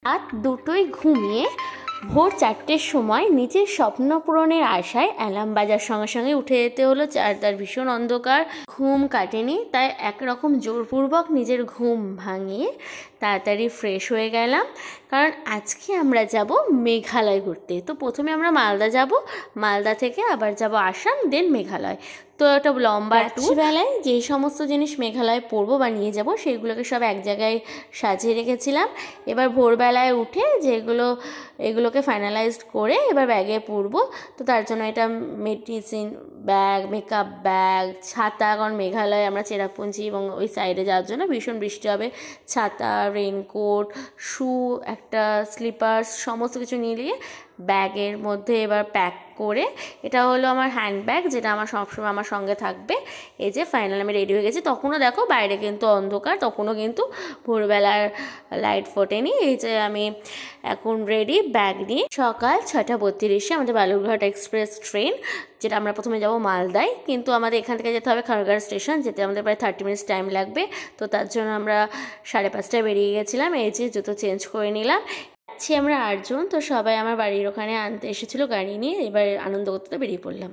রাত দুটোয় ঘুমিয়ে ভোর 4টের সময় নিজের স্বপ্ন পূরণের আশায় অ্যালার্ম বাজার সঙ্গে সঙ্গে উঠে যেতে হলো। চারদার ভীষণ অন্ধকার, ঘুম কাটেনি, তাই একরকম জোরপূর্বক নিজের ঘুম ভাঙিয়ে তাড়াতাড়ি ফ্রেশ হয়ে গেলাম, কারণ আজকে আমরা যাব মেঘালয় ঘুরতে। তো প্রথমে আমরা মালদা যাব, মালদা থেকে আবার যাব আসাম, দেন মেঘালয়। তো একটা লম্বা রাত্রিবেলায় যে সমস্ত জিনিস মেঘালয় পরবো বা নিয়ে যাব সেগুলোকে সব এক জায়গায় সাজিয়ে রেখেছিলাম। এবার ভোরবেলায় উঠে এগুলোকে ফাইনালাইজড করে এবার ব্যাগে পরবো। তো তার জন্য এটা মেডিসিন ব্যাগ, মেকআপ ব্যাগ, ছাতা, কারণ মেঘালয় আমরা চেরাপুঞ্জি এবং ওই সাইডে যাওয়ার জন্য ভীষণ বৃষ্টি হবে, ছাতা, রেইনকোট, শু, একটা স্লিপার্স, সমস্ত কিছু নিয়ে ব্যাগের মধ্যে এবার প্যাক করে, এটা হলো আমার হ্যান্ড ব্যাগ যেটা আমার সবসময় আমার সঙ্গে থাকবে। এই যে ফাইনাল আমি রেডি হয়ে গেছি। তখনও দেখো বাইরে কিন্তু অন্ধকার, তখনও কিন্তু ভোরবেলার লাইট ফোটেনি। এই যে আমি এখন রেডি ব্যাগ নিয়ে। সকাল 6:32 আমাদের বালুরঘাট এক্সপ্রেস ট্রেন, যেটা আমরা প্রথমে যাব মালদায়, কিন্তু আমাদের এখান থেকে যেতে হবে খারগার স্টেশন, যেতে আমাদের প্রায় 30 মিনিটস টাইম লাগবে। তো তার জন্য আমরা 5:30টায় বেরিয়ে গেছিলাম। এই যে জুতো চেঞ্জ করে নিলাম। আমরা 8 জন, তো সবাই আমার বাড়ির ওখানে আনতে এসেছিলো গাড়ি নিয়ে। এবার আনন্দ করতে বেরিয়ে পড়লাম।